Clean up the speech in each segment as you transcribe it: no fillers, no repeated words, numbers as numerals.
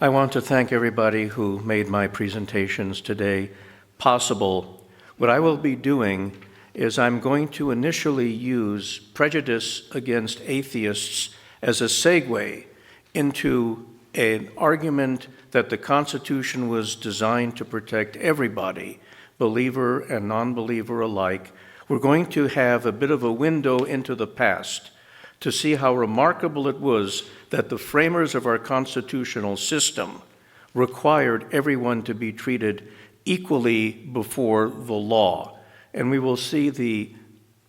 I want to thank everybody who made my presentations today possible. What I will be doing is I'm going to initially use prejudice against atheists as a segue into an argument that the Constitution was designed to protect everybody, believer and non-believer alike. We're going to have a bit of a window into the past to see how remarkable it was that the framers of our constitutional system required everyone to be treated equally before the law. And we will see the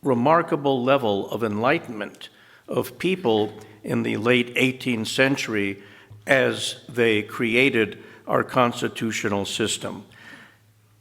remarkable level of enlightenment of people in the late 18th century as they created our constitutional system.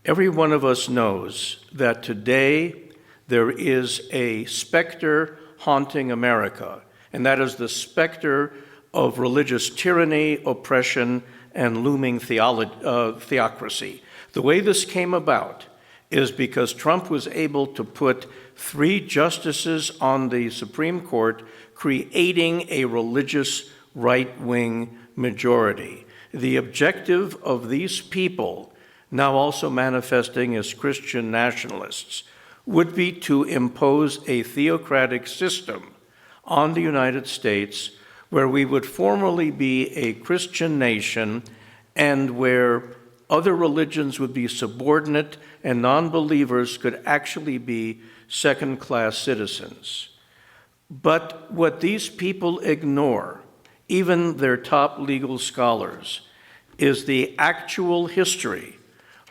Every one of us knows that today there is a specter haunting America, and that is the specter of religious tyranny, oppression, and looming theocracy. The way this came about is because Trump was able to put 3 justices on the Supreme Court, creating a religious right-wing majority. The objective of these people, now also manifesting as Christian nationalists, would be to impose a theocratic system on the United States where we would formally be a Christian nation and where other religions would be subordinate and non-believers could actually be second-class citizens. But what these people ignore, even their top legal scholars, is the actual history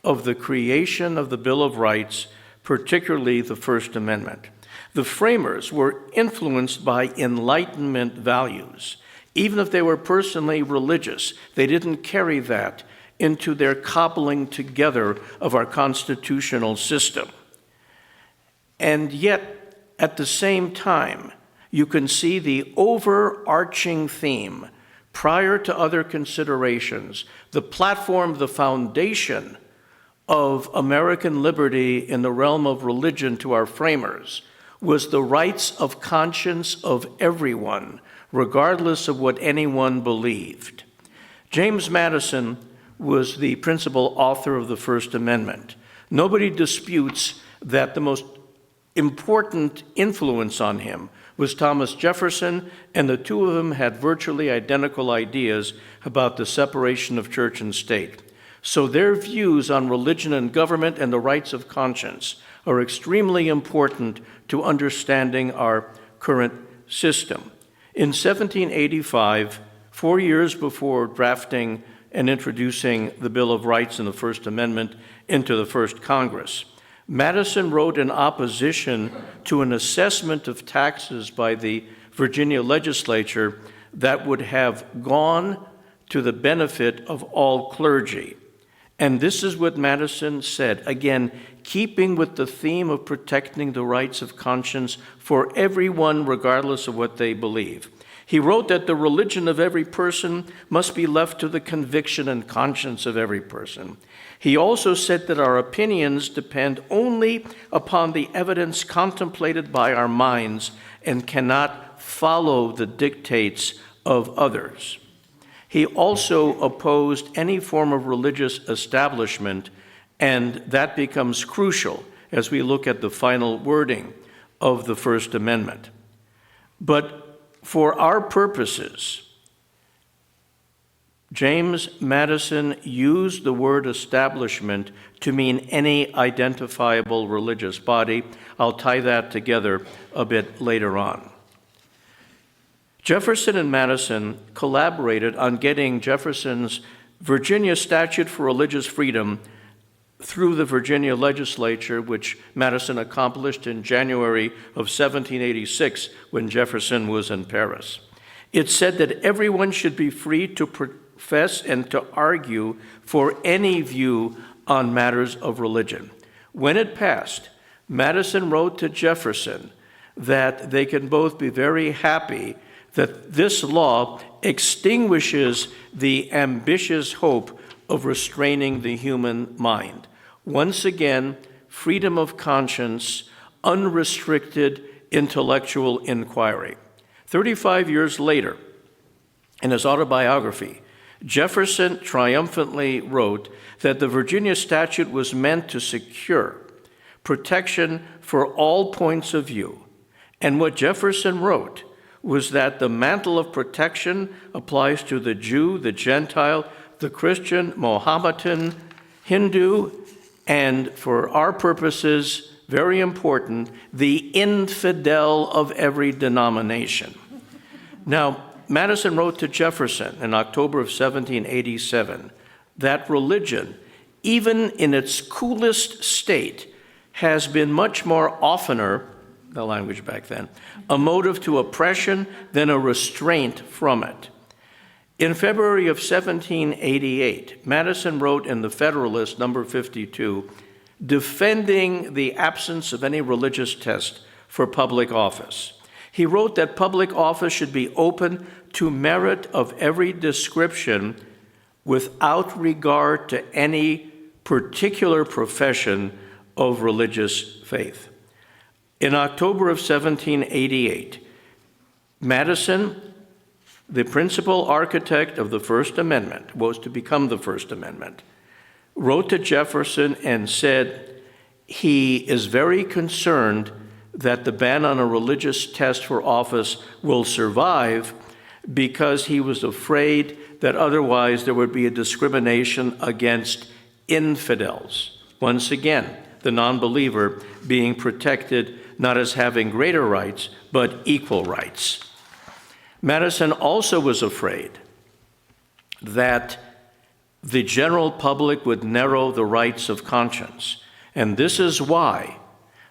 of the creation of the Bill of Rights, particularly the First Amendment. The framers were influenced by Enlightenment values. Even if they were personally religious, they didn't carry that into their cobbling together of our constitutional system. And yet, at the same time, you can see the overarching theme, prior to other considerations, the platform, the foundation of American liberty in the realm of religion to our framers was the rights of conscience of everyone, regardless of what anyone believed. James Madison was the principal author of the First Amendment. Nobody disputes that the most important influence on him was Thomas Jefferson, and the two of them had virtually identical ideas about the separation of church and state. So their views on religion and government and the rights of conscience are extremely important to understanding our current system. In 1785, 4 years before drafting and introducing the Bill of Rights and the First Amendment into the First Congress, Madison wrote in opposition to an assessment of taxes by the Virginia legislature that would have gone to the benefit of all clergy. And this is what Madison said, again, keeping with the theme of protecting the rights of conscience for everyone, regardless of what they believe. He wrote that the religion of every person must be left to the conviction and conscience of every person. He also said that our opinions depend only upon the evidence contemplated by our minds and cannot follow the dictates of others. He also opposed any form of religious establishment, and that becomes crucial as we look at the final wording of the First Amendment. But for our purposes, James Madison used the word establishment to mean any identifiable religious body. I'll tie that together a bit later on. Jefferson and Madison collaborated on getting Jefferson's Virginia Statute for Religious Freedom through the Virginia legislature, which Madison accomplished in January of 1786 when Jefferson was in Paris. It said that everyone should be free to profess and to argue for any view on matters of religion. When it passed, Madison wrote to Jefferson that they can both be very happy that this law extinguishes the ambitious hope of restraining the human mind. Once again, freedom of conscience, unrestricted intellectual inquiry. 35 years later, in his autobiography, Jefferson triumphantly wrote that the Virginia statute was meant to secure protection for all points of view. And what Jefferson wrote was that the mantle of protection applies to the Jew, the Gentile, the Christian, Mohammedan, Hindu, and for our purposes, very important, the infidel of every denomination. Now, Madison wrote to Jefferson in October of 1787 that religion, even in its coolest state, has been much more oftener, the language back then, a motive to oppression than a restraint from it. In February of 1788, Madison wrote in the Federalist, number 52, defending the absence of any religious test for public office. He wrote that public office should be open to merit of every description without regard to any particular profession of religious faith. In October of 1788, Madison, the principal architect of the First Amendment, was to become the First Amendment, wrote to Jefferson and said he is very concerned that the ban on a religious test for office will survive because he was afraid that otherwise there would be a discrimination against infidels. Once again, the non-believer being protected not as having greater rights, but equal rights. Madison also was afraid that the general public would narrow the rights of conscience. And this is why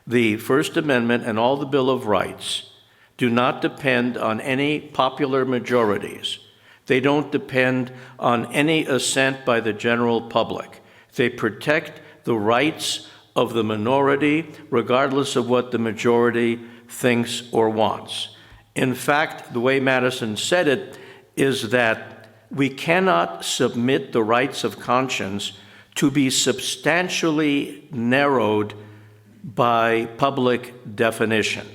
the First Amendment and all the Bill of Rights do not depend on any popular majorities. They don't depend on any assent by the general public. They protect the rights of the minority, regardless of what the majority thinks or wants. In fact, the way Madison said it is that we cannot submit the rights of conscience to be substantially narrowed by public definition.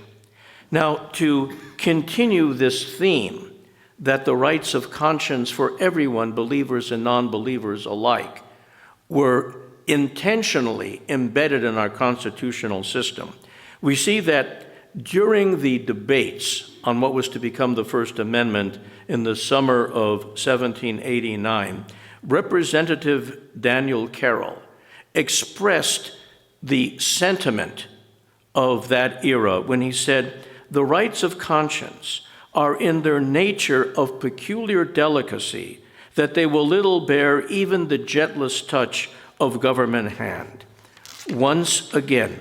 Now, to continue this theme that the rights of conscience for everyone, believers and non-believers alike, were intentionally embedded in our constitutional system, we see that during the debates on what was to become the First Amendment in the summer of 1789, Representative Daniel Carroll expressed the sentiment of that era when he said, "The rights of conscience are in their nature of peculiar delicacy, that they will little bear even the gentlest touch of government hand." Once again,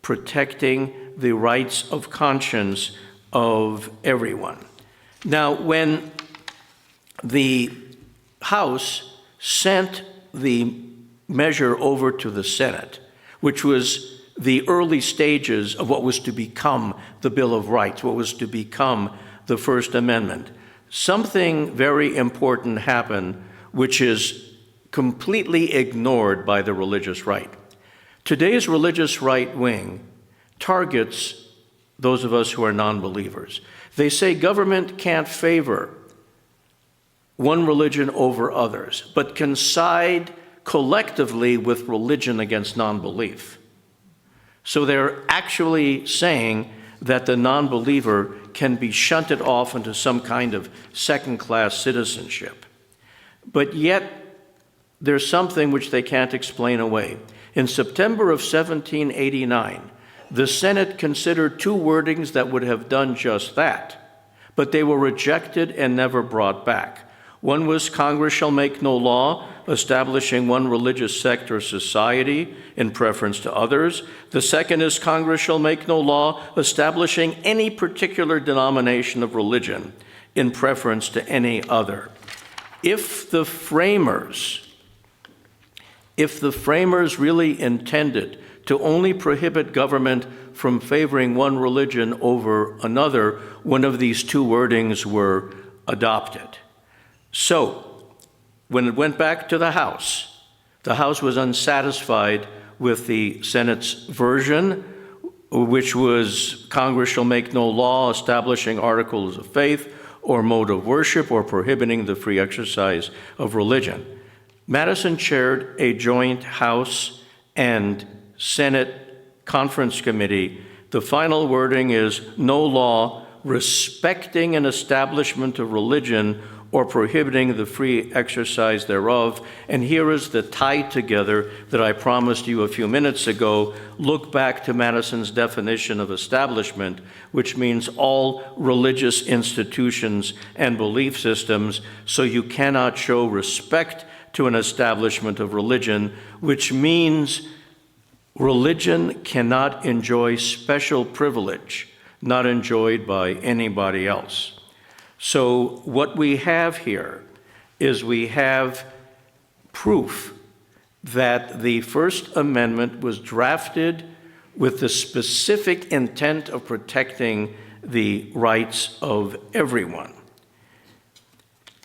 protecting the rights of conscience of everyone. Now, when the House sent the measure over to the Senate, which was the early stages of what was to become the Bill of Rights, what was to become the First Amendment, something very important happened, which is completely ignored by the religious right. Today's religious right wing targets those of us who are non-believers. They say government can't favor one religion over others, but can side collectively with religion against non-belief. So they're actually saying that the non-believer can be shunted off into some kind of second-class citizenship. But yet, there's something which they can't explain away. In September of 1789, the Senate considered two wordings that would have done just that, but they were rejected and never brought back. One was, "Congress shall make no law establishing one religious sect or society in preference to others." The second is, "Congress shall make no law establishing any particular denomination of religion in preference to any other." If the framers really intended to only prohibit government from favoring one religion over another, one of these two wordings were adopted. So, when it went back to the House was unsatisfied with the Senate's version, which was, "Congress shall make no law establishing articles of faith or mode of worship or prohibiting the free exercise of religion. Madison chaired a joint House and Senate conference committee. The final wording is no law respecting an establishment of religion or prohibiting the free exercise thereof. And here is the tie together that I promised you a few minutes ago. Look back to Madison's definition of establishment, which means all religious institutions and belief systems. So you cannot show respect to an establishment of religion, which means religion cannot enjoy special privilege not enjoyed by anybody else. So what we have here is we have proof that the First Amendment was drafted with the specific intent of protecting the rights of everyone.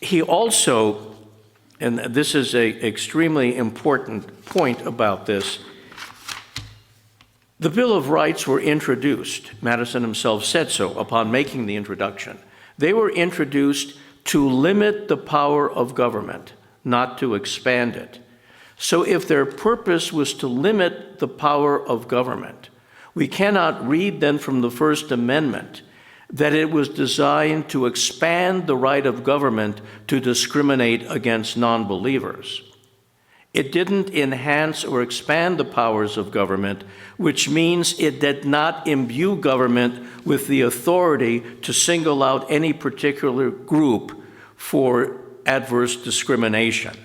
He also, and this is an extremely important point about this, the Bill of Rights were introduced, Madison himself said so upon making the introduction. They were introduced to limit the power of government, not to expand it. So if their purpose was to limit the power of government, we cannot read then from the First Amendment that it was designed to expand the right of government to discriminate against non-believers. It didn't enhance or expand the powers of government, which means it did not imbue government with the authority to single out any particular group for adverse discrimination.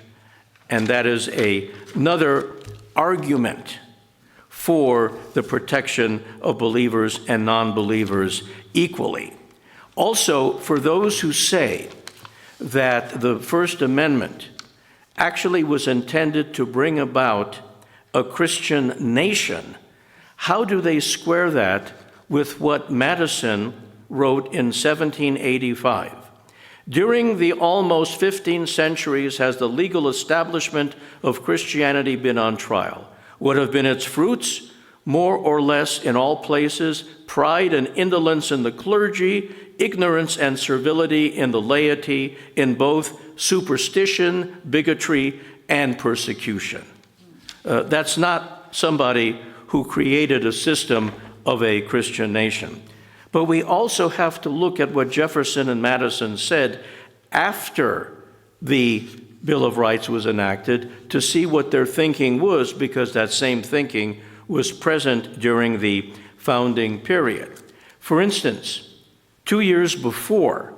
And that is another argument for the protection of believers and non-believers equally. Also, for those who say that the First Amendment actually was intended to bring about a Christian nation, how do they square that with what Madison wrote in 1785? During the almost 15 centuries has the legal establishment of Christianity been on trial. What have been its fruits? More or less in all places, pride and indolence in the clergy, ignorance and servility in the laity, in both superstition, bigotry, and persecution. That's not somebody who created a system of a Christian nation. But we also have to look at what Jefferson and Madison said after the Bill of Rights was enacted to see what their thinking was, because that same thinking was present during the founding period. For instance, 2 years before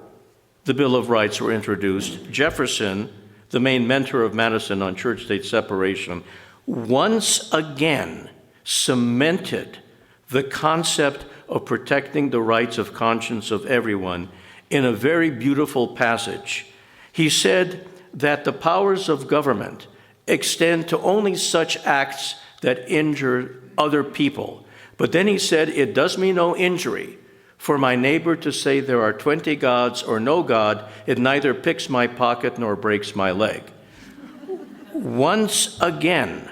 the Bill of Rights were introduced, Jefferson, the main mentor of Madison on church-state separation, once again cemented the concept of protecting the rights of conscience of everyone in a very beautiful passage. He said that the powers of government extend to only such acts that injure other people. But then he said, it does me no injury for my neighbor to say there are 20 gods or no God. It neither picks my pocket nor breaks my leg. Once again,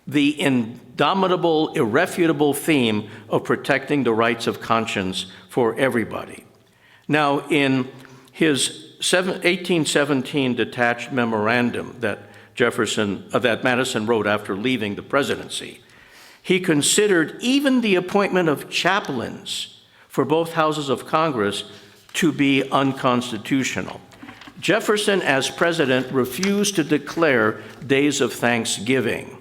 the indomitable, irrefutable theme of protecting the rights of conscience for everybody. Now, in his 1817 detached memorandum that Madison wrote after leaving the presidency, he considered even the appointment of chaplains for both houses of Congress to be unconstitutional. Jefferson, as president, refused to declare days of Thanksgiving.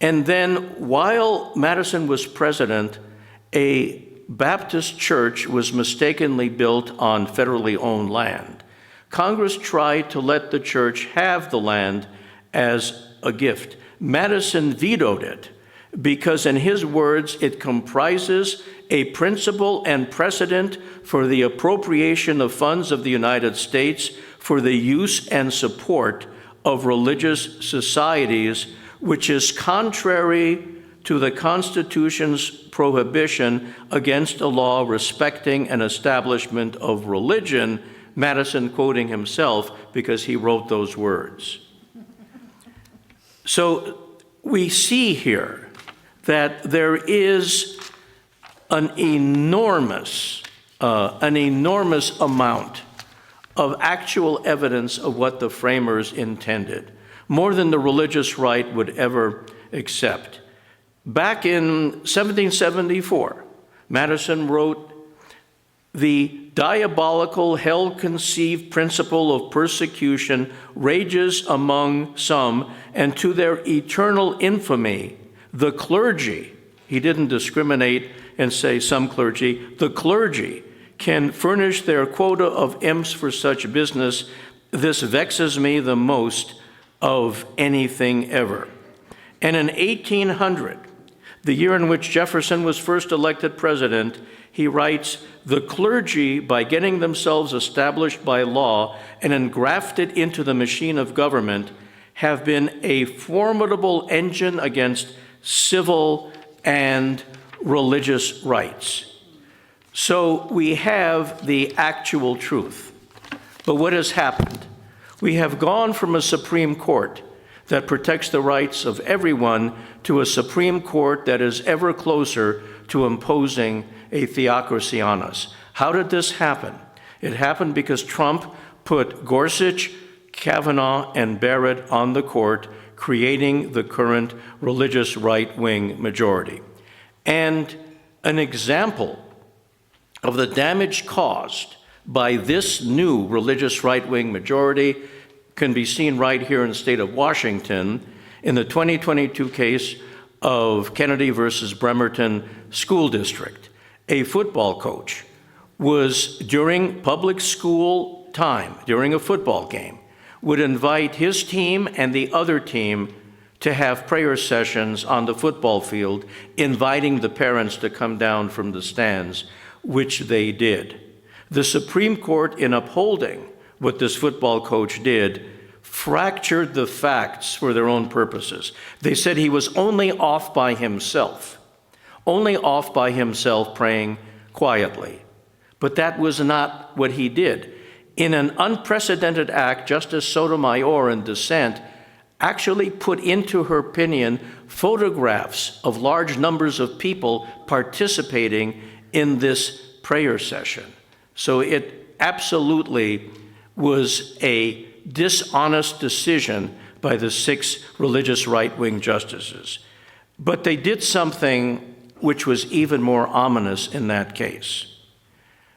And then, while Madison was president, a Baptist church was mistakenly built on federally owned land. Congress tried to let the church have the land as a gift. Madison vetoed it because, in his words, it comprises a principle and precedent for the appropriation of funds of the United States for the use and support of religious societies, which is contrary to the Constitution's prohibition against a law respecting an establishment of religion, Madison quoting himself because he wrote those words. So we see here that there is an enormous amount of actual evidence of what the framers intended, more than the religious right would ever accept. Back in 1774, Madison wrote, "The diabolical, hell-conceived principle of persecution rages among some, and to their eternal infamy, the clergy," he didn't discriminate and say some clergy, "the clergy can furnish their quota of imps for such business. This vexes me the most of anything ever." And in 1800, the year in which Jefferson was first elected president, he writes, "The clergy, by getting themselves established by law and engrafted into the machine of government, have been a formidable engine against civil and religious rights." So we have the actual truth. But what has happened? We have gone from a Supreme Court that protects the rights of everyone to a Supreme Court that is ever closer to imposing a theocracy on us. How did this happen? It happened because Trump put Gorsuch, Kavanaugh, and Barrett on the court, creating the current religious right-wing majority. And an example of the damage caused by this new religious right-wing majority can be seen right here in the state of Washington in the 2022 case of Kennedy versus Bremerton School District. A football coach was, during public school time, during a football game, would invite his team and the other team to have prayer sessions on the football field, inviting the parents to come down from the stands, which they did. The Supreme Court, in upholding what this football coach did, fractured the facts for their own purposes. They said he was only off by himself praying quietly. But that was not what he did. In an unprecedented act, Justice Sotomayor, in dissent, actually put into her opinion photographs of large numbers of people participating in this prayer session. So it absolutely was a dishonest decision by the 6 religious right-wing justices. But they did something which was even more ominous in that case.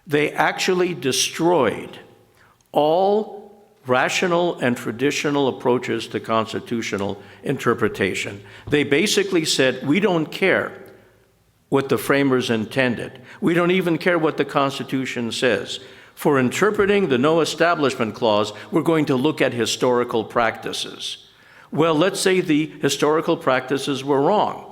They actually destroyed all rational and traditional approaches to constitutional interpretation. They basically said, we don't care what the framers intended. We don't even care what the Constitution says. For interpreting the No Establishment Clause, we're going to look at historical practices. Well, let's say the historical practices were wrong.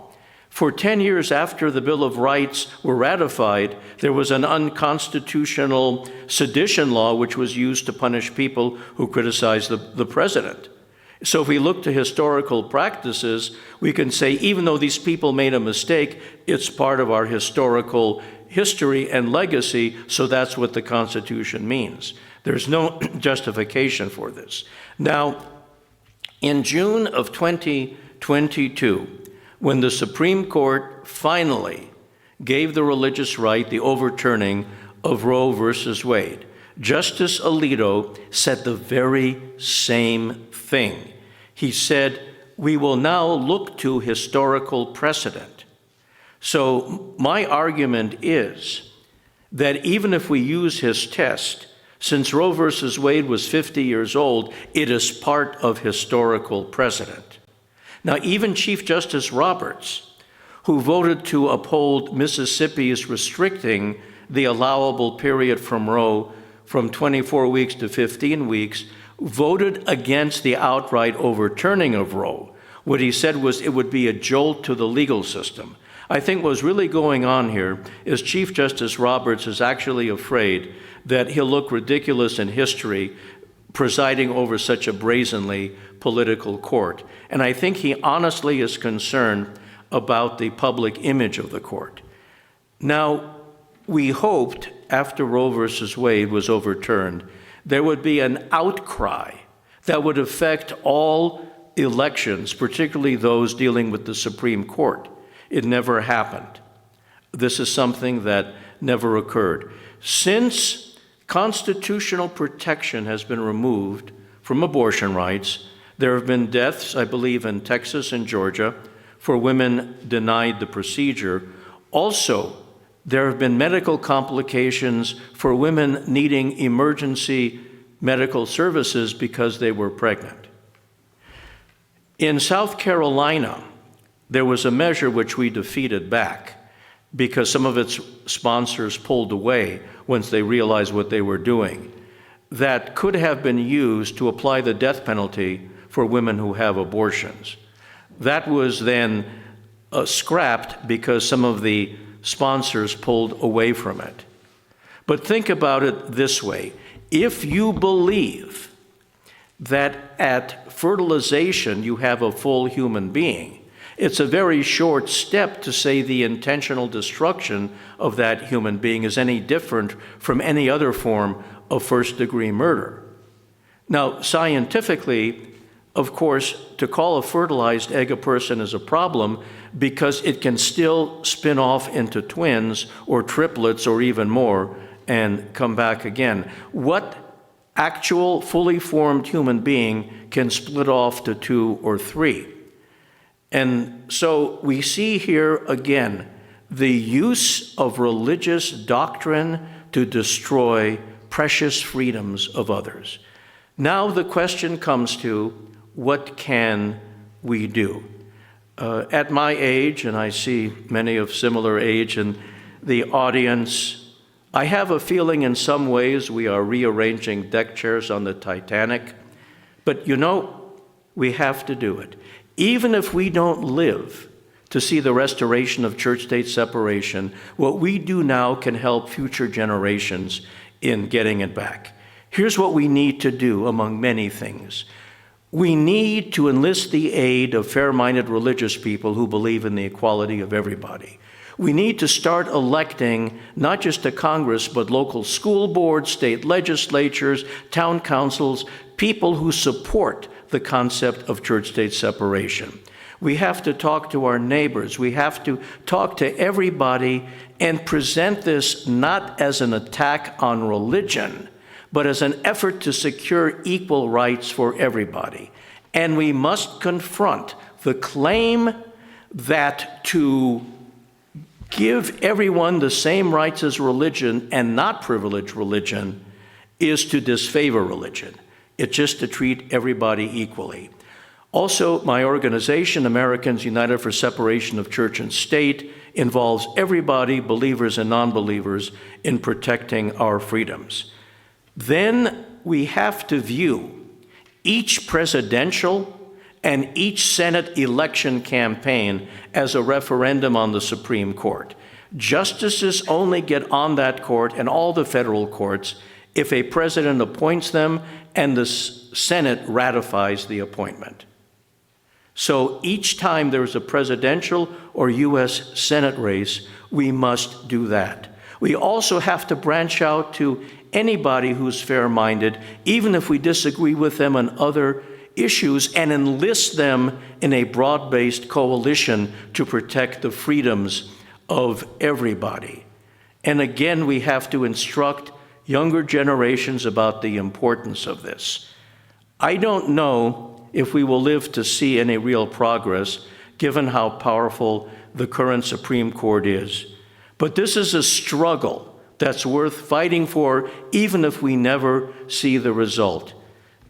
For 10 years after the Bill of Rights were ratified, there was an unconstitutional sedition law which was used to punish people who criticized the president. So if we look to historical practices, we can say even though these people made a mistake, it's part of our historical history and legacy, so that's what the Constitution means. There's no justification for this. Now, in June of 2022, when the Supreme Court finally gave the religious right the overturning of Roe versus Wade, Justice Alito said the very same thing. He said, we will now look to historical precedent. So my argument is that even if we use his test, since Roe versus Wade was 50 years old, it is part of historical precedent. Now, even Chief Justice Roberts, who voted to uphold Mississippi's restricting the allowable period from Roe from 24 weeks to 15 weeks, voted against the outright overturning of Roe. What he said was it would be a jolt to the legal system. I think what's really going on here is Chief Justice Roberts is actually afraid that he'll look ridiculous in history presiding over such a brazenly political court. And I think he honestly is concerned about the public image of the court. Now, we hoped after Roe versus Wade was overturned, there would be an outcry that would affect all elections, particularly those dealing with the Supreme Court. It never happened. This is something that never occurred. Since constitutional protection has been removed from abortion rights. There have been deaths, I believe, in Texas and Georgia for women denied the procedure. Also, there have been medical complications for women needing emergency medical services because they were pregnant. In South Carolina, there was a measure which we defeated back because some of its sponsors pulled away once they realized what they were doing, that could have been used to apply the death penalty for women who have abortions. That was then scrapped because some of the sponsors pulled away from it. But think about it this way. If you believe that at fertilization you have a full human being, it's a very short step to say the intentional destruction of that human being is any different from any other form of first-degree murder. Now, scientifically, of course, to call a fertilized egg a person is a problem because it can still spin off into twins or triplets or even more and come back again. What actual fully formed human being can split off to 2 or 3? And so we see here again the use of religious doctrine to destroy precious freedoms of others. Now the question comes to, what can we do? At my age, and I see many of similar age in the audience, I have a feeling in some ways we are rearranging deck chairs on the Titanic. But you know, we have to do it. Even if we don't live to see the restoration of church-state separation, what we do now can help future generations in getting it back. Here's what we need to do, among many things. We need to enlist the aid of fair-minded religious people who believe in the equality of everybody. We need to start electing not just a Congress, but local school boards, state legislatures, town councils, people who support the concept of church-state separation. We have to talk to our neighbors. We have to talk to everybody and present this not as an attack on religion, but as an effort to secure equal rights for everybody. And we must confront the claim that to give everyone the same rights as religion and not privilege religion is to disfavor religion. It's just to treat everybody equally. Also, my organization, Americans United for Separation of Church and State, involves everybody, believers and non-believers, in protecting our freedoms. Then we have to view each presidential and each Senate election campaign as a referendum on the Supreme Court. Justices only get on that court and all the federal courts if a president appoints them and the Senate ratifies the appointment. So each time there's a presidential or U.S. Senate race, we must do that. We also have to branch out to anybody who's fair-minded, even if we disagree with them on other issues, and enlist them in a broad-based coalition to protect the freedoms of everybody. And again, we have to instruct younger generations about the importance of this. I don't know if we will live to see any real progress, given how powerful the current Supreme Court is. But this is a struggle that's worth fighting for, even if we never see the result.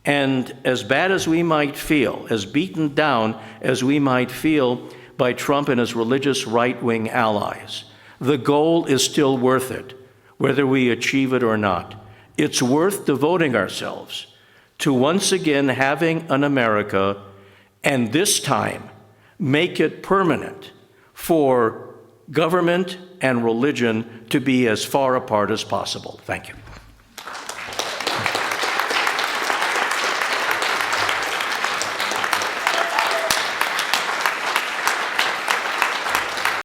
And as bad as we might feel, as beaten down as we might feel by Trump and his religious right-wing allies, the goal is still worth it, whether we achieve it or not. It's worth devoting ourselves to once again having an America, and this time make it permanent for government and religion to be as far apart as possible. Thank you.